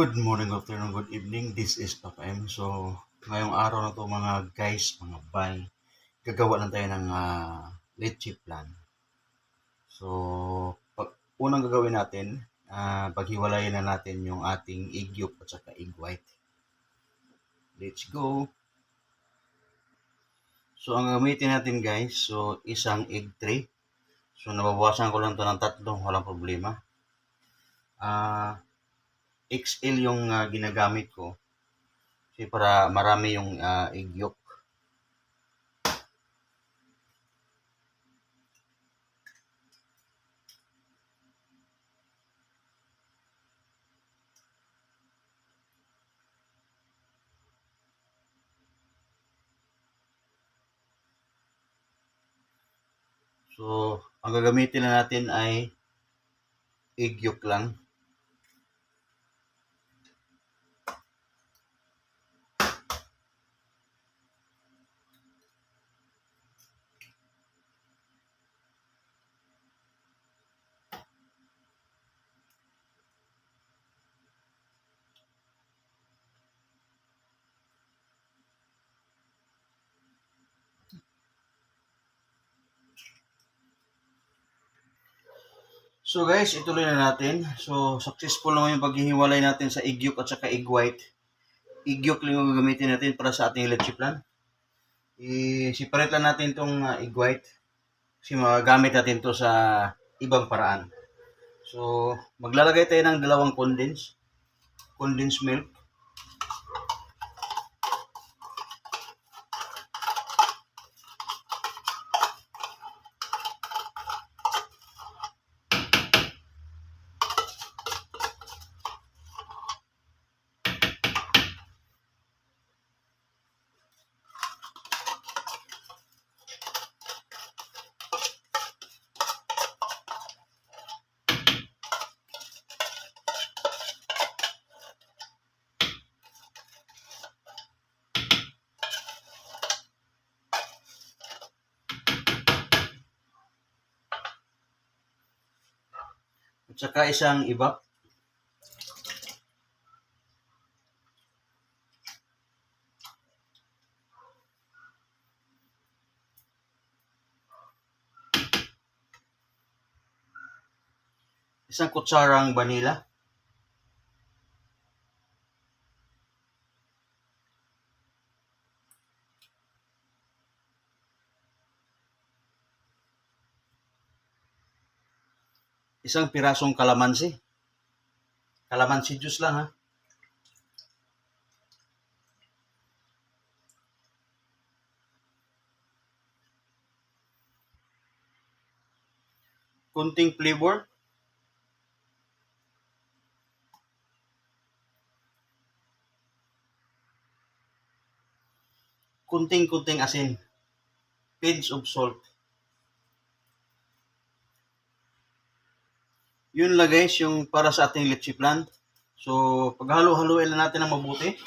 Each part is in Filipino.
Good morning, good afternoon, good evening. This is Papa M. So, ngayong araw na to mga guys, mga bay, gagawa lang tayo ng leche plan. So, unang gagawin natin, paghiwalayin na natin yung ating egg yolk at saka egg white. Let's go! So, ang gamitin natin guys, so isang egg tray. So, nababawasan ko lang to ng 3, walang problema. XL yung ginagamit ko. Kasi para marami yung egg yolk. So, ang gagamitin na natin ay egg yolk lang. So guys, ituloy na natin. So, successful naman yung paghihiwalay natin sa egg yolk at saka egg white. Egg yolk lang yung gagamitin natin para sa ating leche plan. I-separate lang natin itong egg white kasi magagamit natin to sa ibang paraan. So, maglalagay tayo ng 2 condensed milk. At saka isang iba. Isang kutsarang vanilla. Isang pirasong kalamansi. Kalamansi juice lang ha. Kunting flavor. Kunting asin. Pinch of salt. Yun lang guys, yung para sa ating leche plan. So, paghalo-haloin lang natin ng mabuti.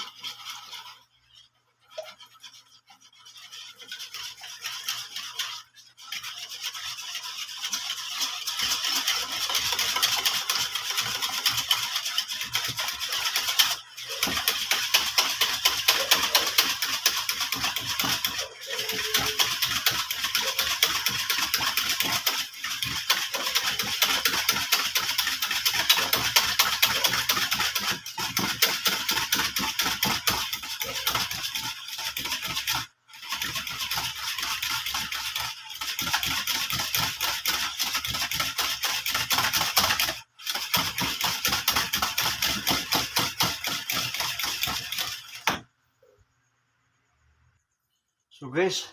So guys,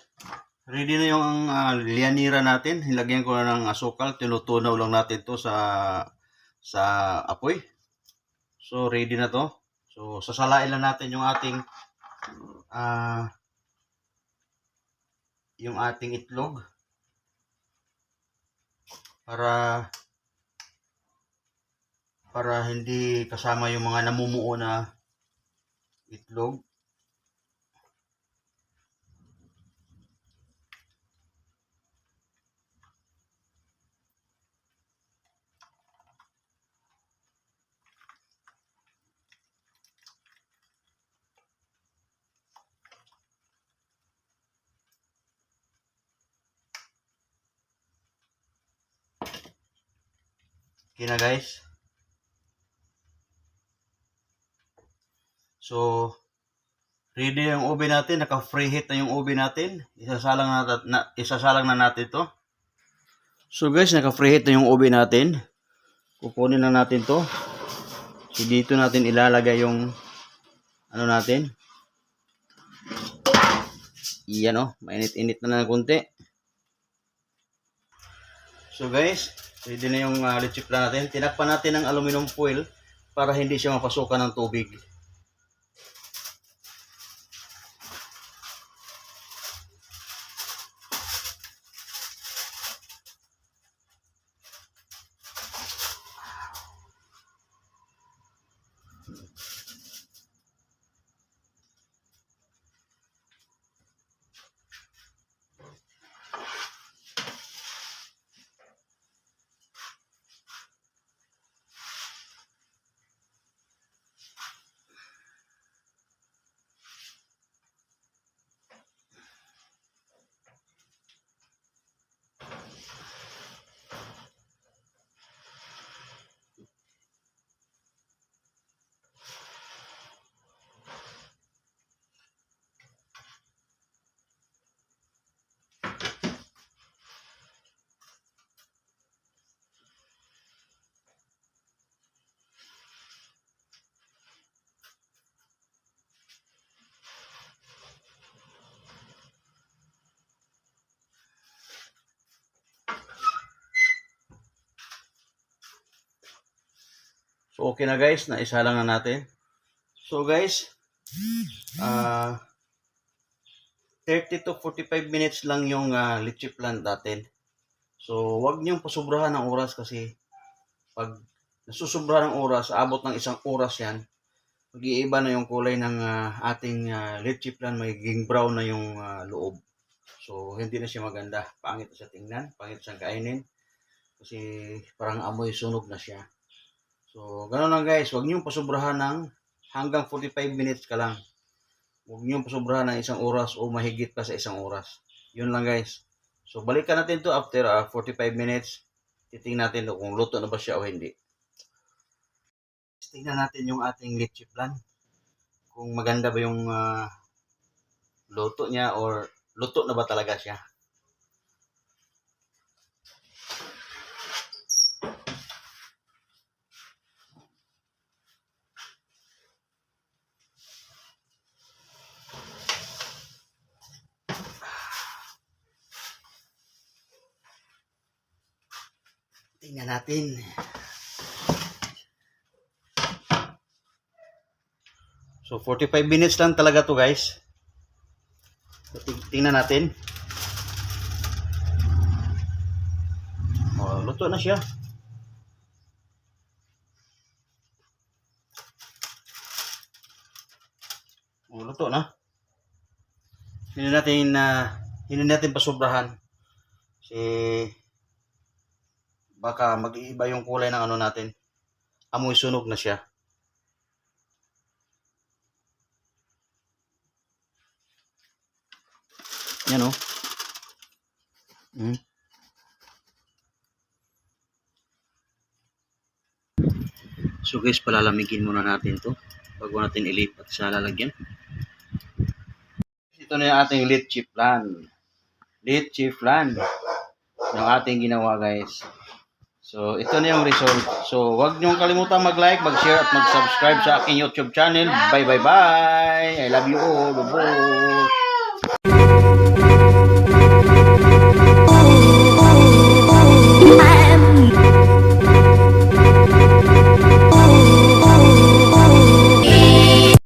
ready na yung lianira natin. Hilagyan ko na ng asukal. Tinutunaw lang natin to sa apoy. So ready na to. So sasalain lang natin yung ating itlog para hindi kasama yung mga namumuo na itlog. Okay na guys. So, ready yung oven natin. Naka-preheat na yung oven natin. Isasalang na natin to. So guys, naka-preheat na yung oven natin. Kukunin na natin to. So, dito natin ilalagay yung ano natin. Yan o. Mainit-init na ng konti. So guys, ready na yung leche flan natin. Tinakpan natin ng aluminum foil para hindi siya mapasukan ng tubig. So okay na guys, naisa lang na natin. So guys, 30 to 45 minutes lang yung leche flan natin. So wag niyong pasubrahan ng oras kasi pag nasusobrahan ng oras, abot ng 1 oras yan, mag-iiba na yung kulay ng ating leche flan, magiging brown na yung loob. So hindi na siya maganda, pangit na siya tingnan, pangit siyang kainin kasi parang amoy sunog na siya. So, gano'n lang guys. Huwag niyong pasubrahan ng hanggang 45 minutes ka lang. Huwag niyong pasubrahan ng 1 oras o mahigit pa sa 1 oras. Yun lang guys. So, balikan natin to after 45 minutes. Titingnan natin kung luto na ba siya o hindi. Tingnan natin yung ating leche flan. Kung maganda ba yung luto niya or luto na ba talaga siya. Tingnan natin. So 45 minutes lang talaga to guys. So, tingnan natin. Oh, luto na siya. Oh, luto na. Hindi natin pasobrahan. Kasi baka mag-iiba yung kulay ng ano natin. Amoy sunog na siya. Yan o. So guys, palalamigin muna natin to bago natin ilipat sa lalagyan. Ito na yung ating leche flan. Leche flan yung ating ginawa guys. So, ito na yung result. So, huwag niyong kalimutan mag-like, mag-share, at mag-subscribe sa aking YouTube channel. Bye, bye, bye! I love you all. Bye-bye!